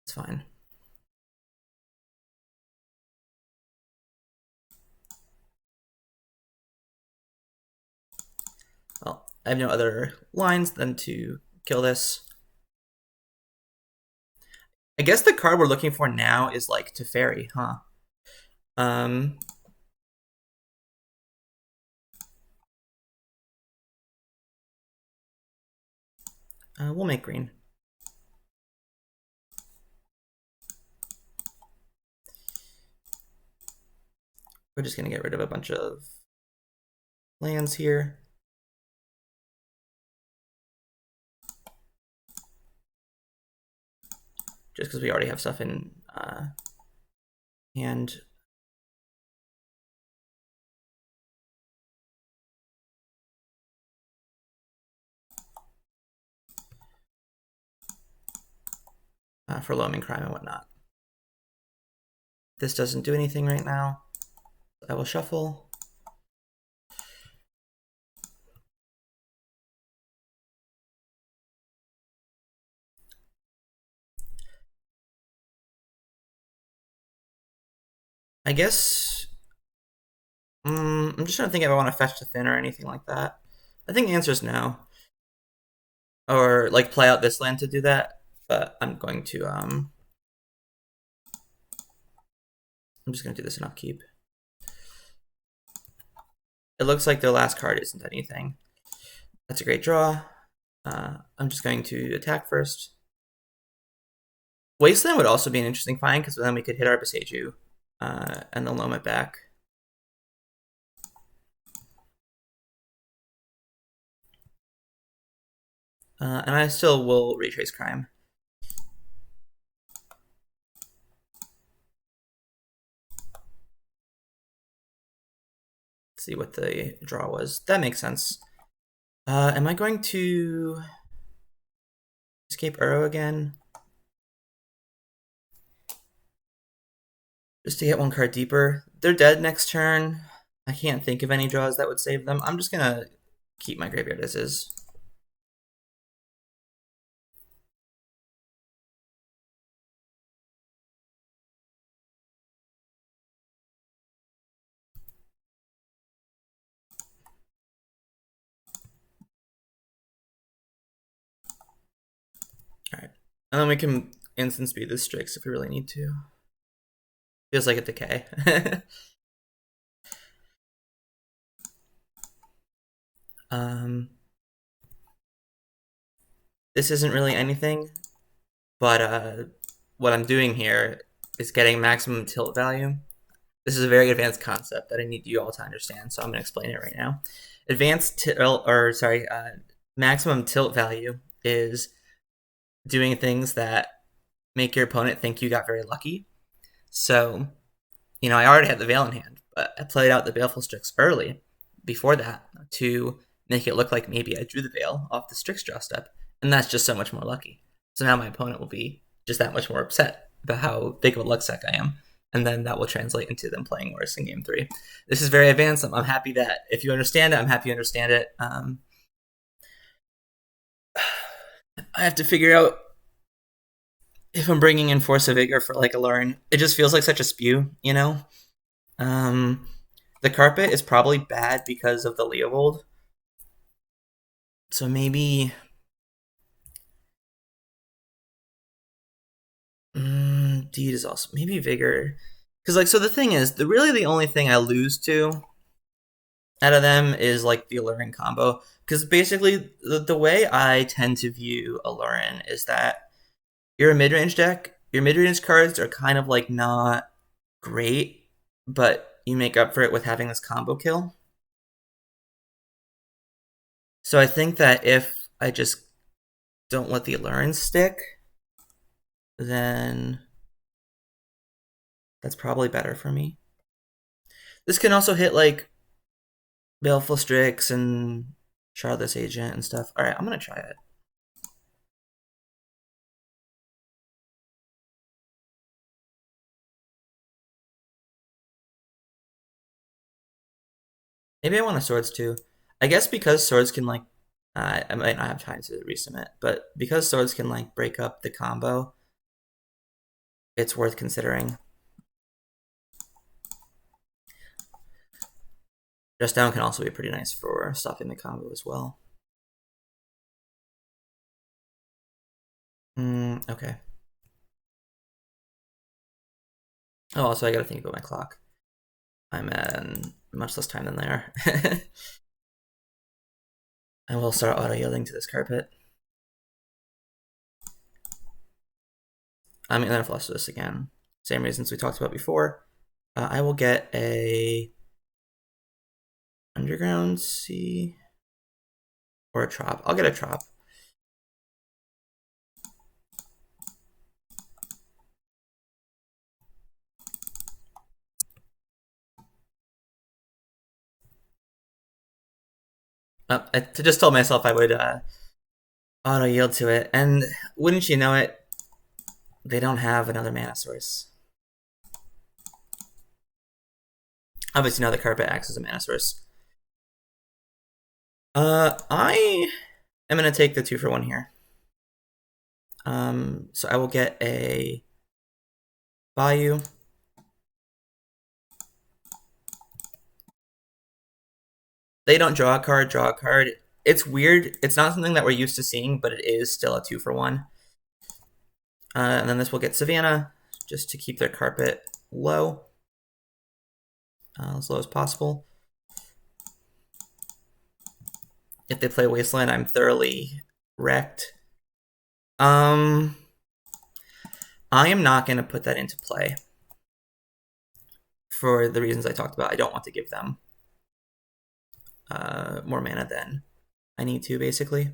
It's fine. Well, I have no other lines than to kill this. I guess the card we're looking for now is like Teferi, huh? We'll make green. We're just gonna get rid of a bunch of lands here. Just because we already have stuff in hand. For Loam and Crime and whatnot. This doesn't do anything right now. I will shuffle. I guess I'm just trying to think if I want to fetch to thin or anything like that. I think the answer is no. Or like play out this land to do that. But I'm going to I'm just gonna do this in upkeep. It looks like their last card isn't anything. That's a great draw. I'm just going to attack first. Wasteland would also be an interesting find because then we could hit our Boseiju and then loam it back. And I still will retrace crime. See what the draw was. That makes sense. Am I going to escape Uro again? Just to get one card deeper. They're dead next turn. I can't think of any draws that would save them. I'm just gonna keep my graveyard as is. Alright. And then we can instant speed this Strix if we really need to. Feels like a decay. This isn't really anything, but what I'm doing here is getting maximum tilt value. This is a very advanced concept that I need you all to understand, so I'm going to explain it right now. Maximum tilt value is doing things that make your opponent think you got very lucky. So, you know, I already had the Veil in hand, but I played out the Baleful Strix early before that to make it look like maybe I drew the Veil off the Strix draw step, and that's just so much more lucky. So now my opponent will be just that much more upset about how big of a luck sack I am, and then that will translate into them playing worse in game 3. This is very advanced. I'm happy that if you understand it, I'm happy you understand it. I have to figure out if I'm bringing in Force of Vigor for like a Lauren. It just feels like such a spew, you know? The carpet is probably bad because of the Leovold. So maybe... Deed is also... Maybe Vigor. Because, like, so the thing is, really the only thing I lose to out of them is, like, the Alluring combo. Because basically, the way I tend to view Alluring is that you're a mid-range deck. Your mid-range cards are kind of, like, not great, but you make up for it with having this combo kill. So I think that if I just don't let the Alluring stick, then that's probably better for me. This can also hit, like, Baleful Strix and Shardless Agent and stuff. Alright, I'm gonna try it. Maybe I want a Swords too. I guess because Swords can, like, I might not have time to resubmit, but because Swords can, like, break up the combo, it's worth considering. Just Down can also be pretty nice for stopping the combo as well. Okay. Oh, also I gotta think about my clock. I'm at much less time than they are. I will start auto-yielding to this carpet. I'm gonna flush this again. Same reasons we talked about before. I will get a Underground Sea or a Trop. I'll get a Trop. I just told myself I would auto yield to it, and wouldn't you know it, they don't have another mana source. Obviously, now the carpet acts as a mana source. I am gonna take the 2-for-1 here. So I will get a Bayou. They don't draw a card, draw a card. It's weird. It's not something that we're used to seeing, but it is still a 2-for-1. And then this will get Savannah, just to keep their carpet low. As low as possible. If they play Wasteland, I'm thoroughly wrecked. I am not going to put that into play. For the reasons I talked about, I don't want to give them more mana than I need to, basically.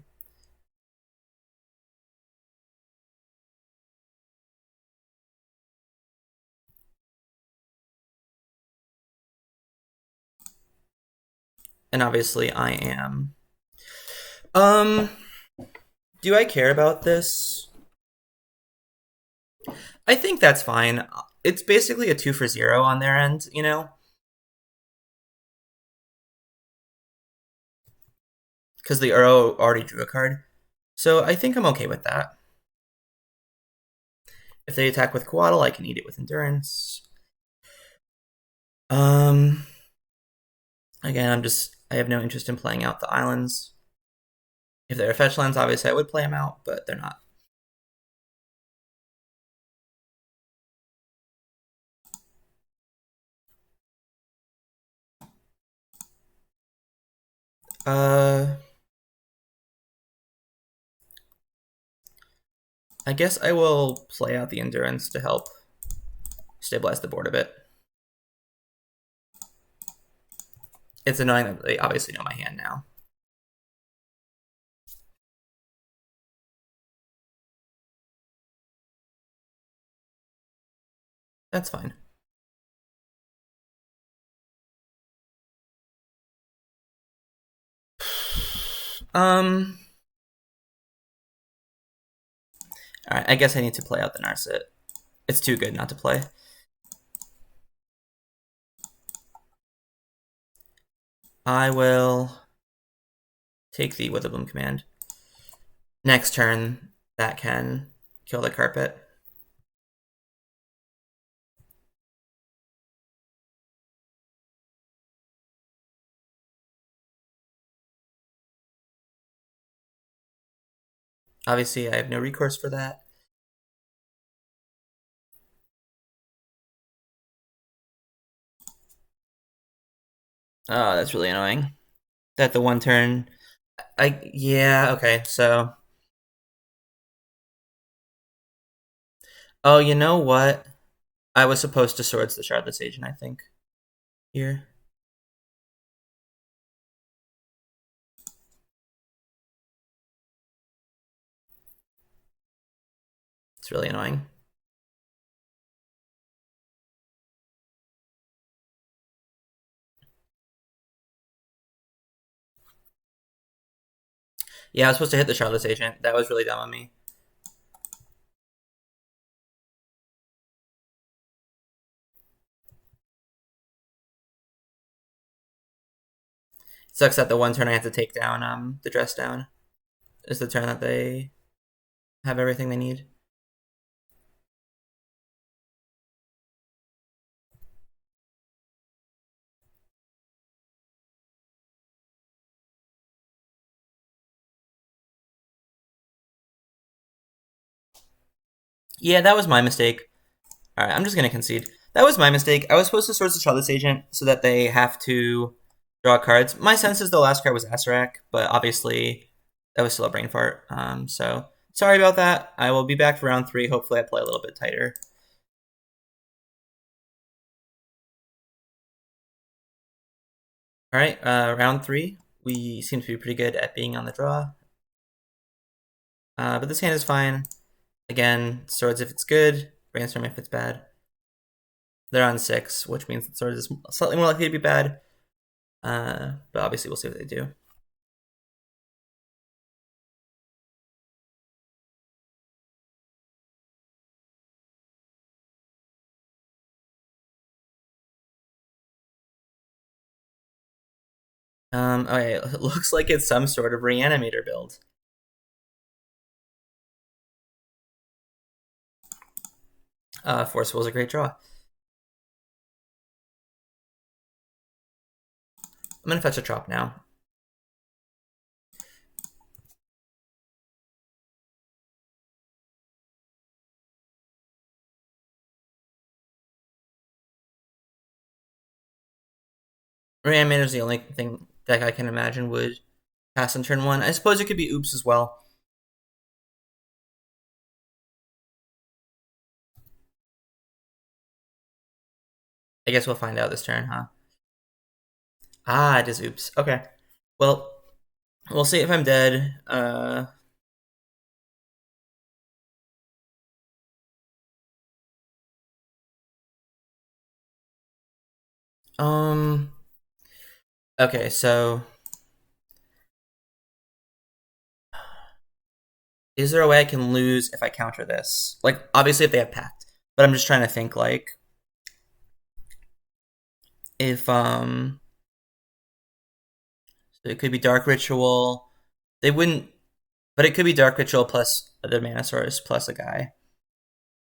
And obviously I am. Um, do I care about this? I think that's fine. It's basically a 2 for 0 on their end, you know? Because the Uro already drew a card. So I think I'm okay with that. If they attack with Coatl, I can eat it with Endurance. Um, Again, I have no interest in playing out the islands. If they're fetch lands, obviously I would play them out, but they're not. Uh, I guess I will play out the Endurance to help stabilize the board a bit. It's annoying that they obviously know my hand now. That's fine. Um, Alright, I guess I need to play out the Narset. It's too good not to play. I will take the Witherbloom Command. Next turn, that can kill the carpet. Obviously, I have no recourse for that. Oh, that's really annoying. That the one turn. Yeah, okay, so. Oh, you know what? I was supposed to Swords the Shardless Agent, I think. Here. It's really annoying. Yeah, I was supposed to hit the Shardless Agent. That was really dumb on me. Sucks that the one turn I have to take down the dress down is the turn that they have everything they need. Yeah, that was my mistake. All right, I'm just gonna concede. That was my mistake. I was supposed to Swords the Shardless Agent so that they have to draw cards. My sense is the last card was Acererak, but obviously that was still a brain fart. So sorry about that. I will be back for round 3. Hopefully, I play a little bit tighter. All right, round 3. We seem to be pretty good at being on the draw, but this hand is fine. Again, Swords if it's good, Brainstorm if it's bad. They're on 6, which means that Swords is slightly more likely to be bad. But obviously, we'll see what they do. Okay, it looks like it's some sort of reanimator build. Forceful is a great draw. I'm gonna fetch a Trop now. Reanimator is the only thing that I can imagine would pass on turn 1. I suppose it could be Oops as well. I guess we'll find out this turn, huh? Ah, it is Oops. Okay. Well, we'll see if I'm dead. Um, Okay, so is there a way I can lose if I counter this? Like, obviously if they have Pact, but I'm just trying to think, like, if it could be Dark Ritual. They wouldn't, but it could be Dark Ritual plus the Mana Source plus a guy.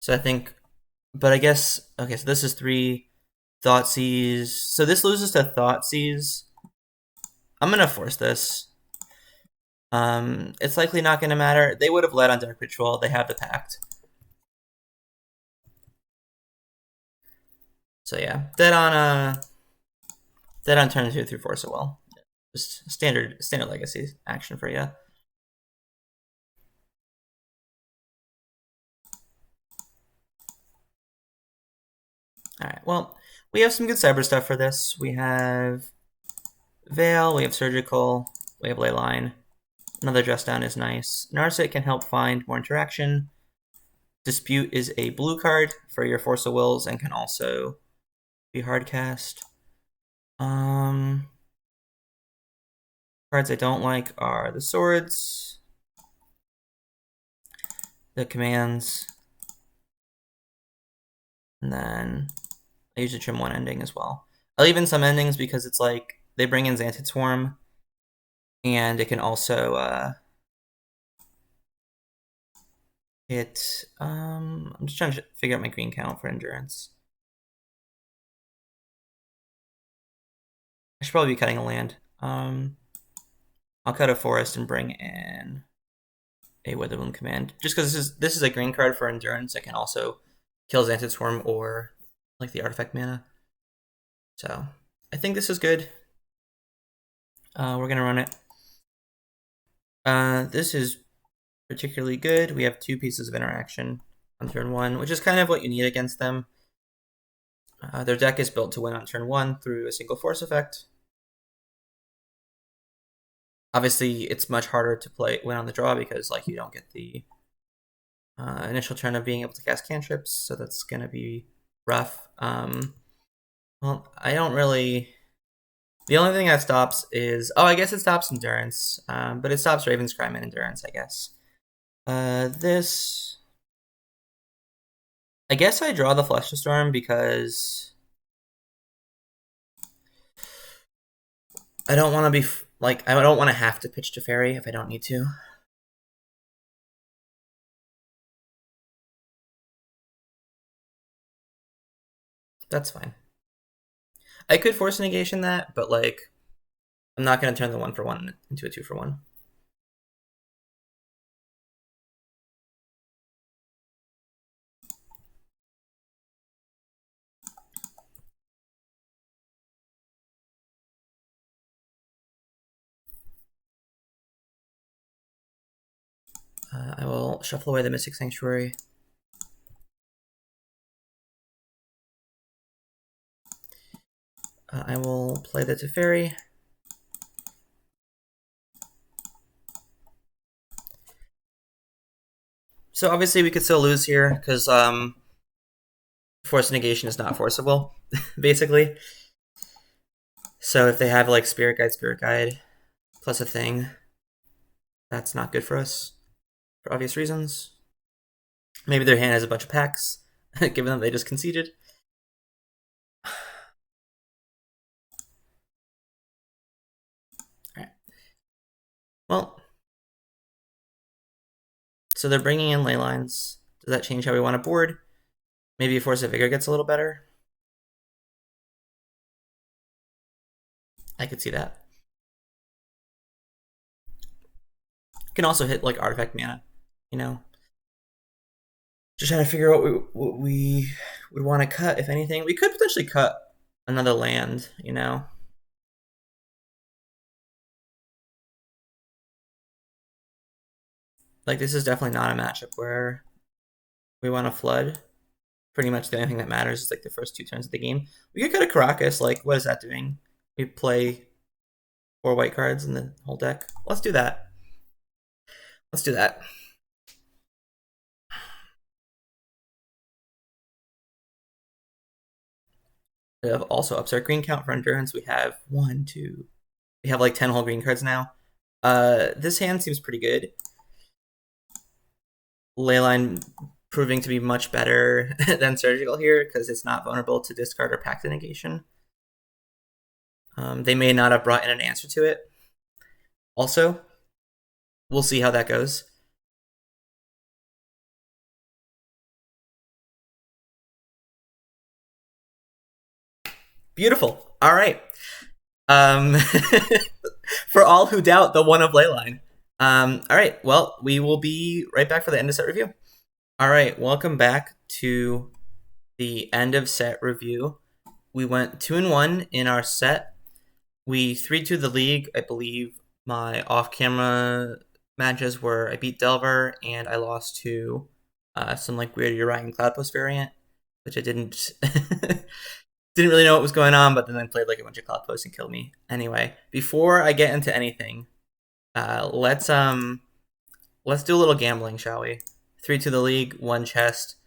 So I think, but I guess okay. So this is 3 Thoughtseize. So this loses to Thoughtseize. I'm gonna force this. It's likely not gonna matter. They would have led on Dark Ritual. They have the Pact. So yeah, dead on turn 2 through Force of Will. Just standard legacy action for you. Alright, well, we have some good cyber stuff for this. We have Veil, we have Surgical, we have Leyline. Another Dress Down is nice. Narset can help find more interaction. Dispute is a blue card for your Force of Wills and can also be hard cast. Cards I don't like are the Swords, the Commands, and then I usually trim one ending as well. I'll leave in some endings because it's like they bring in Xantid Swarm, and it can also hit. I'm just trying to figure out my green count for endurance. I should probably be cutting a land. I'll cut a forest and bring in a Witherbloom Command, just because this is a green card for endurance. I can also kill Xantid Swarm or like the artifact mana. So I think this is good. We're gonna run it. This is particularly good. We have 2 pieces of interaction on turn 1, which is kind of what you need against them. Their deck is built to win on turn 1 through a single force effect. Obviously, it's much harder to win on the draw because like you don't get the initial turn of being able to cast cantrips, so that's gonna be rough. Well, I don't really. The only thing that stops is I guess it stops endurance, but it stops Raven's Crime and endurance, I guess. This. I guess I draw the Flusterstorm because I don't want to be like I don't want to have to pitch Teferi if I don't need to. That's fine. I could Force Negation that, but like I'm not going to turn the 1-for-1 into a 2-for-1. I will shuffle away the Mystic Sanctuary. I will play the Teferi. So obviously we could still lose here because Force Negation is not forcible, basically. So if they have like Spirit Guide plus a thing, that's not good for us for obvious reasons. Maybe their hand has a bunch of packs, given that they just conceded. All right. Well, so they're bringing in Leylines. Does that change how we want to board? Maybe Force of Vigor gets a little better. I could see that. Can also hit like artifact mana, you know. Just trying to figure out what we would want to cut, if anything. We could potentially cut another land, you know. Like this is definitely not a matchup where we want to flood. Pretty much the only thing that matters is like the first 2 turns of the game. We could cut a Karakas. Like, what is that doing? We play 4 white cards in the whole deck. Let's do that. Let's do that. We have also ups our green count for endurance. We have 1, 2, We have like 10 whole green cards now. This hand seems pretty good. Leyline proving to be much better than Surgical here because it's not vulnerable to discard or Pact of Negation. They may not have brought in an answer to it. Also, we'll see how that goes. Beautiful. All right. For all who doubt the one of Leyline. All right. Well, we will be right back for the end of set review. All right. Welcome back to the end of set review. We went 2-1 in our set. We 3-2 the league. I believe my off-camera matches were I beat Delver and I lost to some like weird Uriah Cloud Post variant, which I didn't didn't really know what was going on, but then I played like a bunch of Cloud Posts and killed me. Anyway, before I get into anything, let's do a little gambling, shall we? 3-2 the league, 1 chest.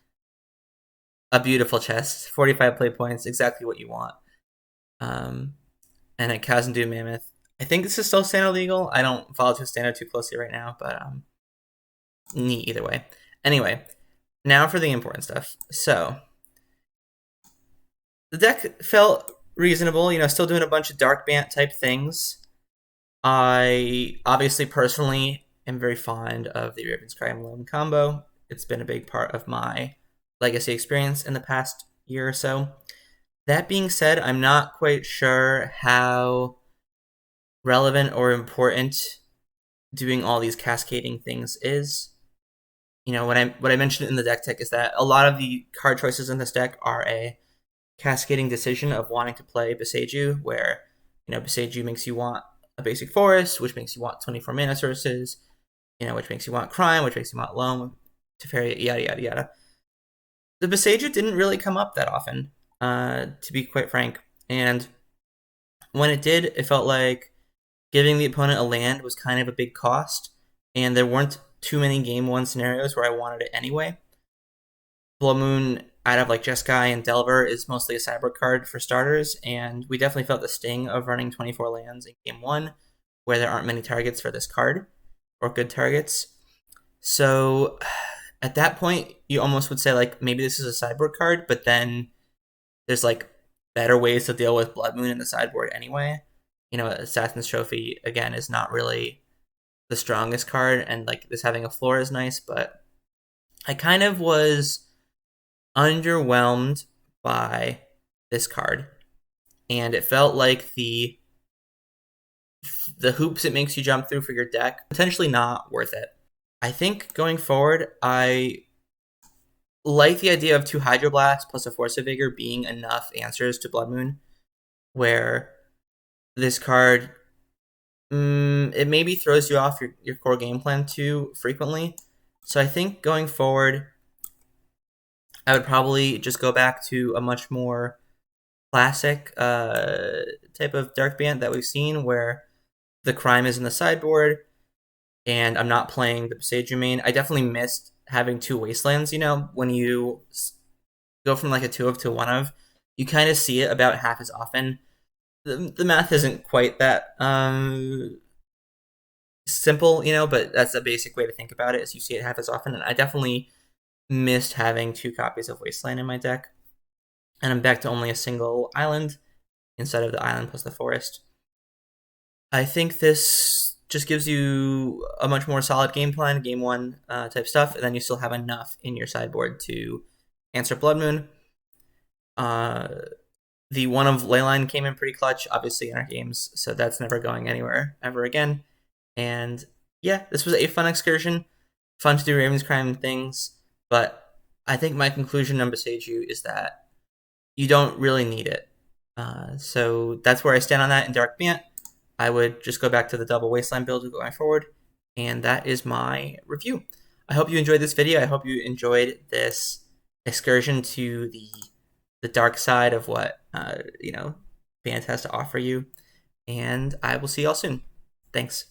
A beautiful chest, 45 play points, exactly what you want. And a Kazandu Mammoth. I think this is still standard legal. I don't follow to standard too closely right now, but neat either way. Anyway, now for the important stuff. So, the deck felt reasonable, still doing a bunch of Dark Bant type things. I obviously personally am very fond of the Raven's Cry and Loam combo. It's been a big part of my Legacy experience in the past year or so. That being said, I'm not quite sure how relevant or important doing all these cascading things is. What I mentioned in the Dech Tech is that a lot of the card choices in this deck are a cascading decision of wanting to play Boseiju, where Boseiju makes you want a basic forest, which makes you want 24 mana sources, which makes you want crime, which makes you want loam, Teferi, yada yada yada. The Boseiju didn't really come up that often, to be quite frank, and when it did, it felt like giving the opponent a land was kind of a big cost, and there weren't too many game 1 scenarios where I wanted it anyway. Blood Moon out of like Jeskai and Delver is mostly a sideboard card for starters, and we definitely felt the sting of running 24 lands in game 1 where there aren't many targets for this card, or good targets. So at that point, you almost would say like maybe this is a sideboard card, but then there's like better ways to deal with Blood Moon in the sideboard anyway. Assassin's Trophy, again, is not really the strongest card, and like this having a floor is nice, but I kind of was underwhelmed by this card, and it felt like the hoops it makes you jump through for your deck, potentially not worth it. I think going forward, I like the idea of 2 Hydroblast plus a Force of Vigor being enough answers to Blood Moon, where this card, it maybe throws you off your core game plan too frequently. So I think going forward, I would probably just go back to a much more classic type of Dark Bant that we've seen, where the crime is in the sideboard, and I'm not playing the Boseiju main. I definitely missed having 2 Wastelands. When you go from like a 2 of to 1 of, you kind of see it about half as often. The math isn't quite that simple, but that's a basic way to think about it, is you see it half as often, and I definitely missed having 2 copies of Wasteland in my deck, and I'm back to only a single island instead of the island plus the forest. I think this just gives you a much more solid game plan, game 1 type stuff, and then you still have enough in your sideboard to answer Blood Moon. The one of Leyline came in pretty clutch, obviously, in our games, so that's never going anywhere ever again. And yeah, this was a fun excursion, fun to do Raven's Crime things, but I think my conclusion on Boseiju is that you don't really need it. So that's where I stand on that in Dark Bant. I would just go back to the double Wasteland build going forward, and that is my review. I hope you enjoyed this video. I hope you enjoyed this excursion to the dark side of what Bant has to offer you, and I will see y'all soon. Thanks.